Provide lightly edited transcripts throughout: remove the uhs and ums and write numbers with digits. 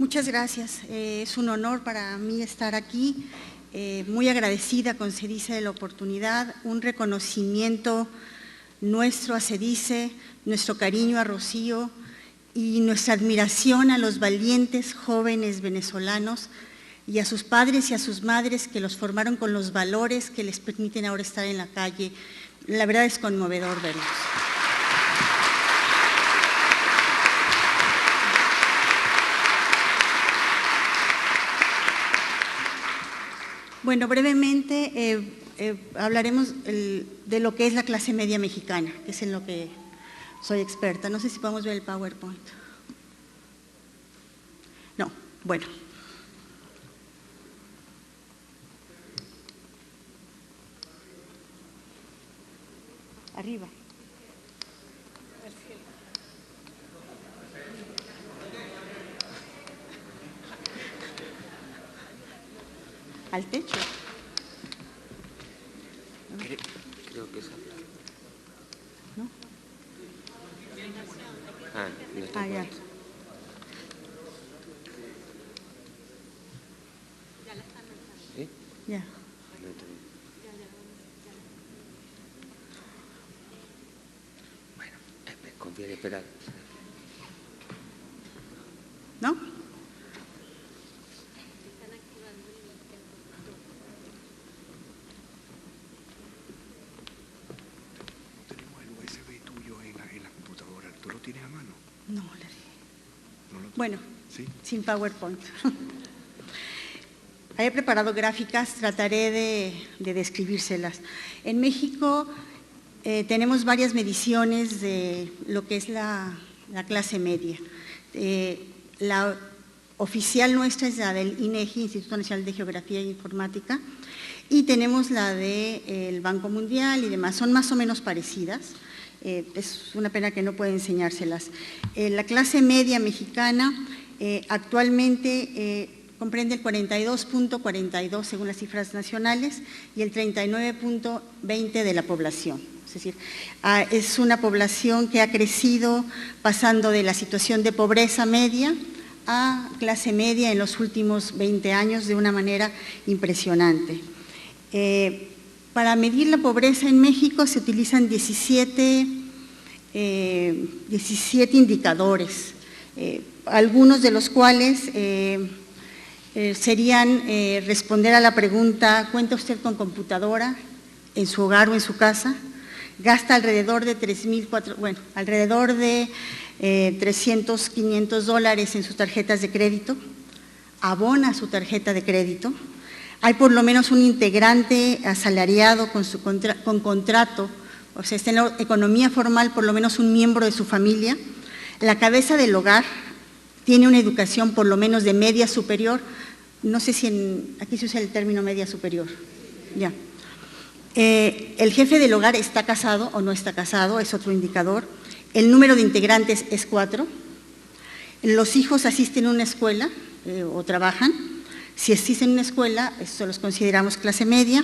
Muchas gracias. Es un honor para mí estar aquí. Muy agradecida con CEDICE de la oportunidad, un reconocimiento nuestro a CEDICE, nuestro cariño a Rocío y nuestra admiración a los valientes jóvenes venezolanos y a sus padres y a sus madres que los formaron con los valores que les permiten ahora estar en la calle. La verdad es conmovedor verlos. Bueno, brevemente hablaremos de lo que es la clase media mexicana, que es en lo que soy experta. No sé si podemos ver el PowerPoint. No, bueno. Arriba. Al techo. Creo que es. ¿No? No está Ya. ¿Sí? Ya. No está bien. Bueno, conviene esperar. ¿No? ¿Tienes a mano? No, bueno, ¿Sí? sin PowerPoint. He preparado gráficas, trataré de describírselas. En México tenemos varias mediciones de lo que es la clase media. La oficial nuestra es la del INEGI, Instituto Nacional de Geografía e Informática, y tenemos la del Banco Mundial y demás. Son más o menos parecidas. Es una pena que no pueda enseñárselas. La clase media mexicana actualmente comprende el 42.42 según las cifras nacionales y el 39.20 de la población. Es decir, es una población que ha crecido pasando de la situación de pobreza media a clase media en los últimos 20 años de una manera impresionante. Para medir la pobreza en México se utilizan 17 indicadores, algunos de los cuales serían responder a la pregunta: ¿cuenta usted con computadora en su hogar o en su casa? ¿Gasta alrededor de alrededor de $300, $500 en sus tarjetas de crédito? ¿Abona su tarjeta de crédito? ¿Hay por lo menos un integrante asalariado con contrato, o sea, está en la economía formal por lo menos un miembro de su familia? ¿La cabeza del hogar tiene una educación por lo menos de media superior? No sé si aquí se usa el término media superior. Ya. ¿El jefe del hogar está casado o no está casado? Es otro indicador. ¿El número de integrantes es 4? ¿Los hijos asisten a una escuela o trabajan? Si existen en una escuela, eso los consideramos clase media.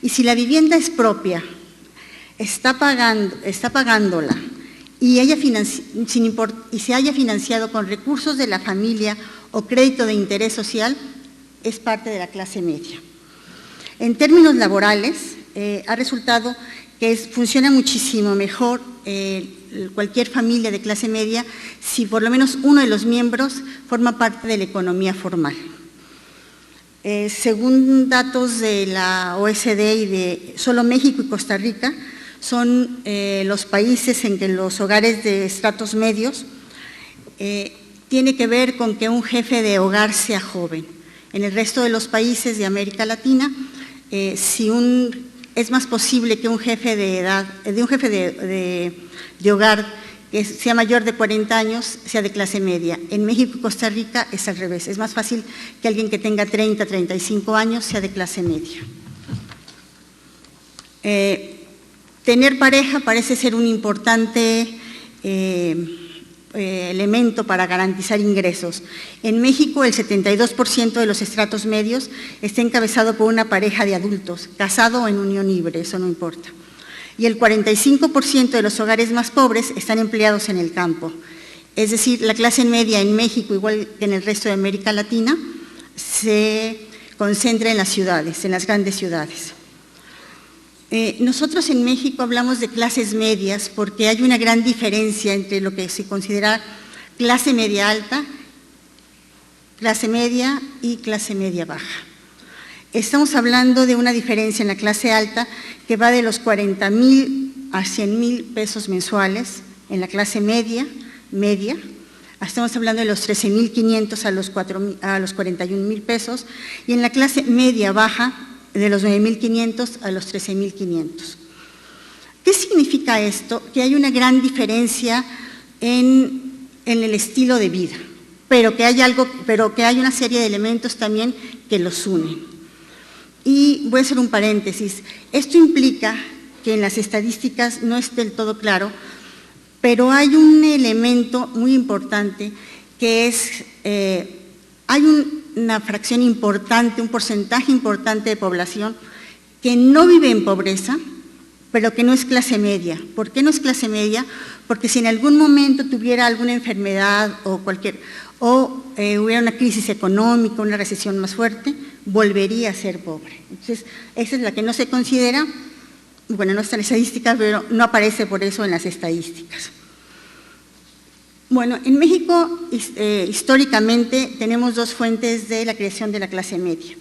Y si la vivienda es propia, está pagándola y se haya financiado con recursos de la familia o crédito de interés social, es parte de la clase media. En términos laborales, ha resultado que funciona muchísimo mejor cualquier familia de clase media si por lo menos uno de los miembros forma parte de la economía formal. Según datos de la OECD y de solo México y Costa Rica, son los países en que los hogares de estratos medios tiene que ver con que un jefe de hogar sea joven. En el resto de los países de América Latina, es más posible que un jefe de hogar que sea mayor de 40 años, sea de clase media. En México y Costa Rica es al revés, es más fácil que alguien que tenga 30, 35 años sea de clase media. Tener pareja parece ser un importante elemento para garantizar ingresos. En México, el 72% de los estratos medios está encabezado por una pareja de adultos, casado o en unión libre, eso no importa. Y el 45% de los hogares más pobres están empleados en el campo. Es decir, la clase media en México, igual que en el resto de América Latina, se concentra en las ciudades, en las grandes ciudades. Nosotros en México hablamos de clases medias porque hay una gran diferencia entre lo que se considera clase media alta, clase media y clase media baja. Estamos hablando de una diferencia en la clase alta que va de los 40,000 a 100,000 pesos mensuales, en la clase media, estamos hablando de los 13,500 a los 41,000 pesos, y en la clase media baja, de los 9,500 a los 13,500. ¿Qué significa esto? Que hay una gran diferencia en el estilo de vida, pero que hay una serie de elementos también que los unen. Y voy a hacer un paréntesis. Esto implica que en las estadísticas no es del todo claro, pero hay un elemento muy importante que es, hay una fracción importante, un porcentaje importante de población que no vive en pobreza, pero que no es clase media. ¿Por qué no es clase media? Porque si en algún momento tuviera alguna enfermedad o hubiera una crisis económica, una recesión más fuerte, volvería a ser pobre. Entonces, esa es la que no se considera, bueno, no está en la estadística, pero no aparece por eso en las estadísticas. Bueno, en México, históricamente, tenemos dos fuentes de la creación de la clase media.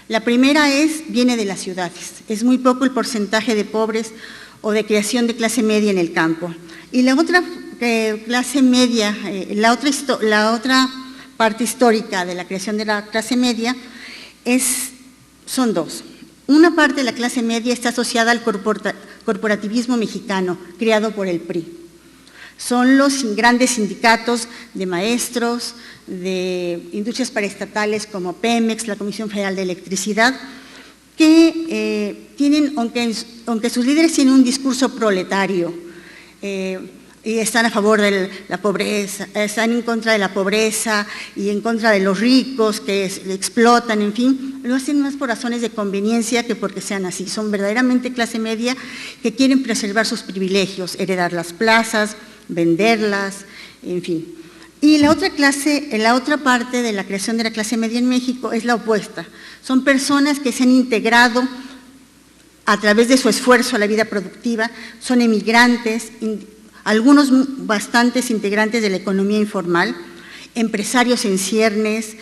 La primera viene de las ciudades. Es muy poco el porcentaje de pobres o de creación de clase media en el campo. Y la otra clase media, la otra parte histórica de la creación de la clase media son dos. Una parte de la clase media está asociada al corporativismo mexicano, creado por el PRI. Son los grandes sindicatos de maestros, de industrias paraestatales como Pemex, la Comisión Federal de Electricidad, que tienen, aunque sus líderes tienen un discurso proletario, y están a favor de la pobreza, están en contra de la pobreza y en contra de los ricos que explotan, en fin, lo hacen más por razones de conveniencia que porque sean así. Son verdaderamente clase media que quieren preservar sus privilegios, heredar las plazas, venderlas, en fin. Y la otra parte de la creación de la clase media en México es la opuesta. Son personas que se han integrado a través de su esfuerzo a la vida productiva, son emigrantes, algunos bastantes integrantes de la economía informal, empresarios en ciernes,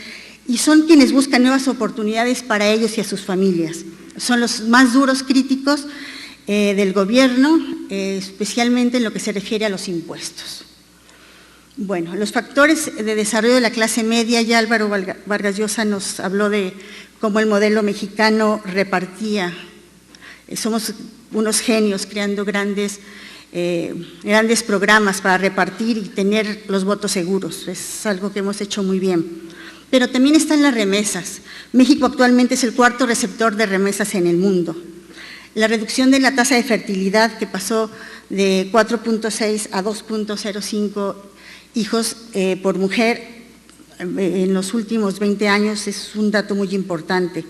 y son quienes buscan nuevas oportunidades para ellos y a sus familias. Son los más duros críticos del gobierno, especialmente en lo que se refiere a los impuestos. Bueno, los factores de desarrollo de la clase media, ya Álvaro Vargas Llosa nos habló de cómo el modelo mexicano repartía. Somos unos genios creando grandes programas para repartir y tener los votos seguros. Es algo que hemos hecho muy bien. Pero también están las remesas. México actualmente es el cuarto receptor de remesas en el mundo. La reducción de la tasa de fertilidad, que pasó de 4.6 a 2.05 hijos por mujer en los últimos 20 años, es un dato muy importante.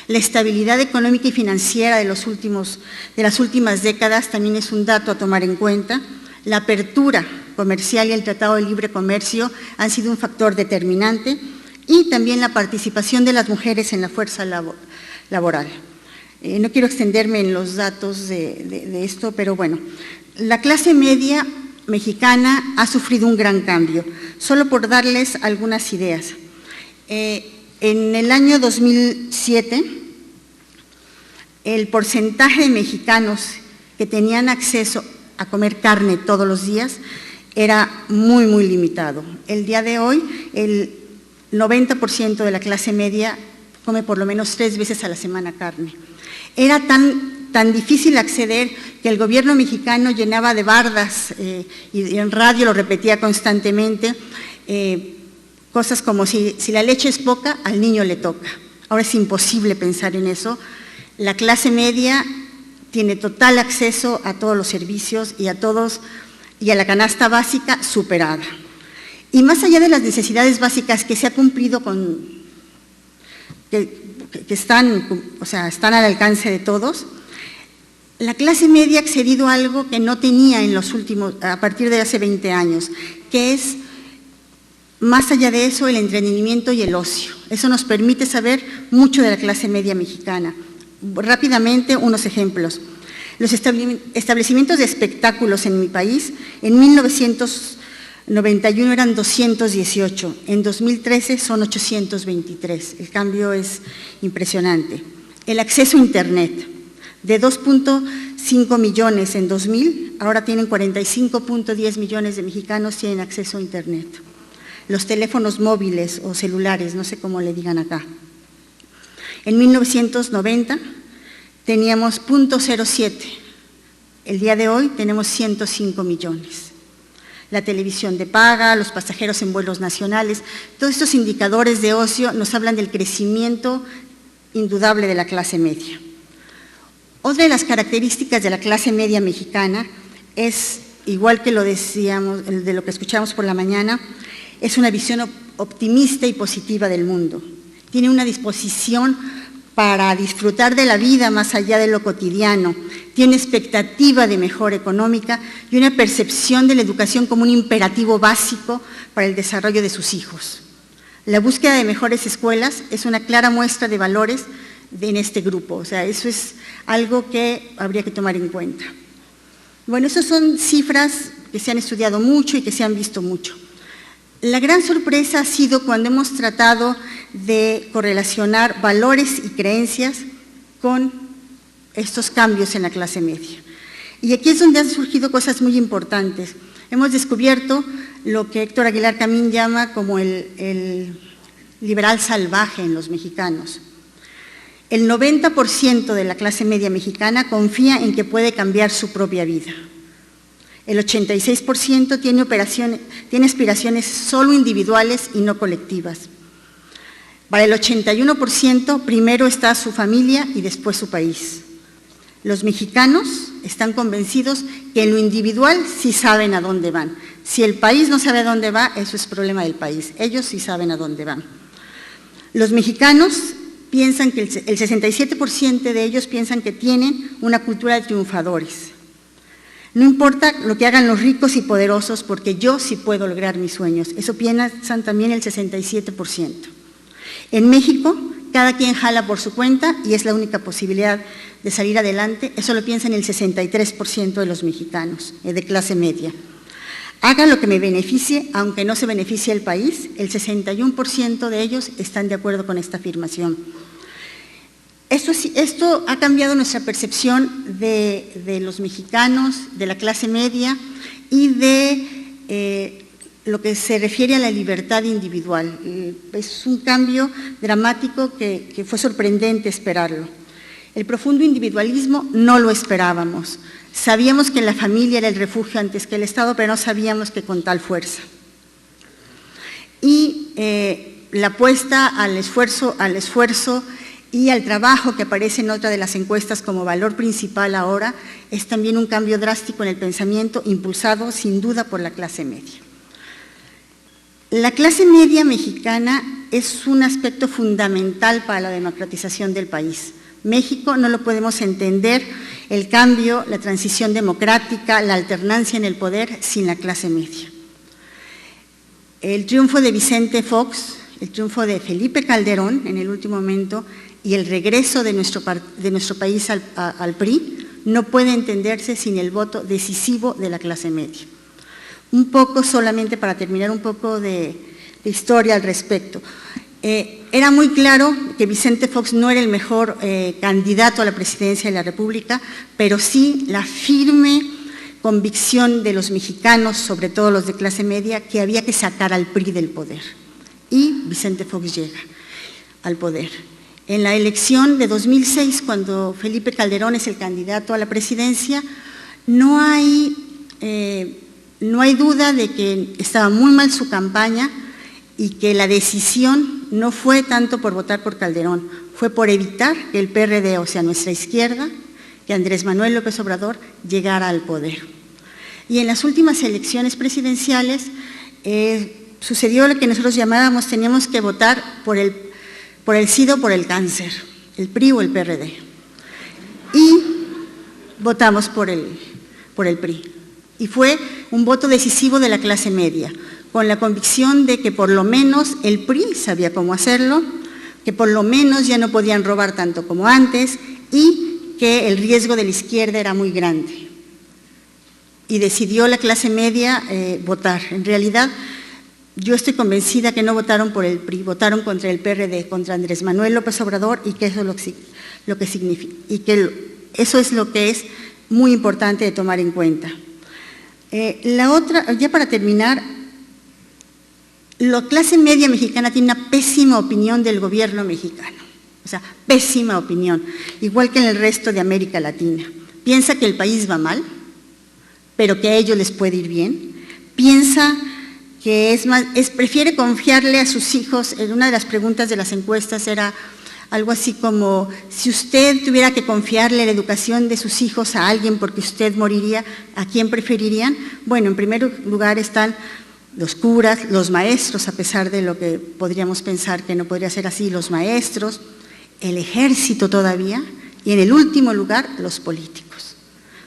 La estabilidad económica y financiera de las últimas décadas también es un dato a tomar en cuenta. La apertura comercial y el Tratado de Libre Comercio han sido un factor determinante, y también la participación de las mujeres en la fuerza laboral. No quiero extenderme en los datos de esto, pero bueno, la clase media mexicana ha sufrido un gran cambio. Solo por darles algunas ideas. En el año 2007, el porcentaje de mexicanos que tenían acceso a comer carne todos los días era muy, muy limitado. El día de hoy, el 90% de la clase media come por lo menos 3 veces a la semana carne. Era tan difícil acceder que el gobierno mexicano llenaba de bardas y en radio lo repetía constantemente, cosas como si la leche es poca, al niño le toca. Ahora es imposible pensar en eso. La clase media tiene total acceso a todos los servicios y a la canasta básica superada. Y más allá de las necesidades básicas que se ha cumplido que están al alcance de todos, la clase media ha accedido a algo que no tenía a partir de hace 20 años, que es Más allá de eso, el entretenimiento y el ocio. Eso nos permite saber mucho de la clase media mexicana. Rápidamente, unos ejemplos. Los establecimientos de espectáculos en mi país, en 1991 eran 218, en 2013 son 823. El cambio es impresionante. El acceso a Internet, de 2.5 millones en 2000, ahora tienen 45.10 millones de mexicanos tienen acceso a Internet. Los teléfonos móviles o celulares, no sé cómo le digan acá. En 1990 teníamos 0.07, el día de hoy tenemos 105 millones. La televisión de paga, los pasajeros en vuelos nacionales, todos estos indicadores de ocio nos hablan del crecimiento indudable de la clase media. Otra de las características de la clase media mexicana es, igual que lo decíamos, de lo que escuchamos por la mañana, es una visión optimista y positiva del mundo. Tiene una disposición para disfrutar de la vida más allá de lo cotidiano, tiene expectativa de mejora económica y una percepción de la educación como un imperativo básico para el desarrollo de sus hijos. La búsqueda de mejores escuelas es una clara muestra de valores en este grupo, o sea, eso es algo que habría que tomar en cuenta. Bueno, esas son cifras que se han estudiado mucho y que se han visto mucho. La gran sorpresa ha sido cuando hemos tratado de correlacionar valores y creencias con estos cambios en la clase media. Y aquí es donde han surgido cosas muy importantes. Hemos descubierto lo que Héctor Aguilar Camín llama como el liberal salvaje en los mexicanos. El 90% de la clase media mexicana confía en que puede cambiar su propia vida. El 86% tiene aspiraciones solo individuales y no colectivas. Para el 81%, primero está su familia y después su país. Los mexicanos están convencidos que en lo individual sí saben a dónde van. Si el país no sabe a dónde va, eso es problema del país. Ellos sí saben a dónde van. Los mexicanos piensan que el 67% de ellos piensan que tienen una cultura de triunfadores. No importa lo que hagan los ricos y poderosos, porque yo sí puedo lograr mis sueños. Eso piensan también el 67%. En México, cada quien jala por su cuenta y es la única posibilidad de salir adelante. Eso lo piensan el 63% de los mexicanos, de clase media. Haga lo que me beneficie, aunque no se beneficie el país, el 61% de ellos están de acuerdo con esta afirmación. Esto ha cambiado nuestra percepción de los mexicanos, de la clase media y de lo que se refiere a la libertad individual. Es un cambio dramático que fue sorprendente esperarlo. El profundo individualismo no lo esperábamos. Sabíamos que la familia era el refugio antes que el Estado, pero no sabíamos que con tal fuerza. Y la apuesta al esfuerzo y al trabajo, que aparece en otra de las encuestas como valor principal ahora, es también un cambio drástico en el pensamiento, impulsado sin duda por la clase media. La clase media mexicana es un aspecto fundamental para la democratización del país. México no lo podemos entender, el cambio, la transición democrática, la alternancia en el poder sin la clase media. El triunfo de Vicente Fox, el triunfo de Felipe Calderón en el último momento y el regreso de nuestro país al PRI no puede entenderse sin el voto decisivo de la clase media. Un poco solamente para terminar, un poco de historia al respecto. Era muy claro que Vicente Fox no era el mejor candidato a la presidencia de la República, pero sí la firme convicción de los mexicanos, sobre todo los de clase media, que había que sacar al PRI del poder. Y Vicente Fox llega al poder. En la elección de 2006, cuando Felipe Calderón es el candidato a la presidencia, no hay duda de que estaba muy mal su campaña y que la decisión no fue tanto por votar por Calderón, fue por evitar que el PRD, o sea, nuestra izquierda, que Andrés Manuel López Obrador llegara al poder. Y en las últimas elecciones presidenciales sucedió lo que nosotros llamábamos, teníamos que votar por el SIDA o por el cáncer, el PRI o el PRD. Y votamos por el PRI. Y fue un voto decisivo de la clase media. con la convicción de que por lo menos el PRI sabía cómo hacerlo, que por lo menos ya no podían robar tanto como antes y que el riesgo de la izquierda era muy grande. Y decidió la clase media votar. En realidad, yo estoy convencida que no votaron por el PRI, votaron contra el PRD, contra Andrés Manuel López Obrador, y que eso es lo que significa, y que eso es lo que es muy importante de tomar en cuenta. La otra, ya para terminar, la clase media mexicana tiene una pésima opinión del gobierno mexicano, o sea, pésima opinión, igual que en el resto de América Latina. Piensa que el país va mal, pero que a ellos les puede ir bien. Piensa que prefiere confiarle a sus hijos. En una de las preguntas de las encuestas era algo así como, si usted tuviera que confiarle la educación de sus hijos a alguien porque usted moriría, ¿a quién preferirían? Bueno, en primer lugar están los curas, los maestros, a pesar de lo que podríamos pensar que no podría ser así, los maestros, el ejército todavía, y en el último lugar, los políticos.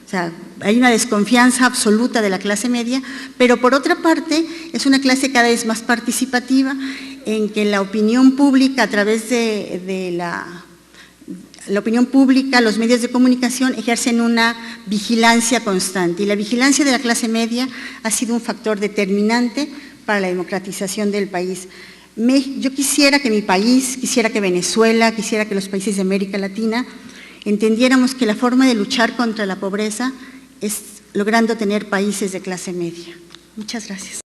O sea, hay una desconfianza absoluta de la clase media, pero por otra parte es una clase cada vez más participativa, en que la opinión pública, a través de la opinión pública, los medios de comunicación ejercen una vigilancia constante, y la vigilancia de la clase media ha sido un factor determinante para la democratización del país. Yo quisiera que mi país, quisiera que Venezuela, quisiera que los países de América Latina entendiéramos que la forma de luchar contra la pobreza es logrando tener países de clase media. Muchas gracias.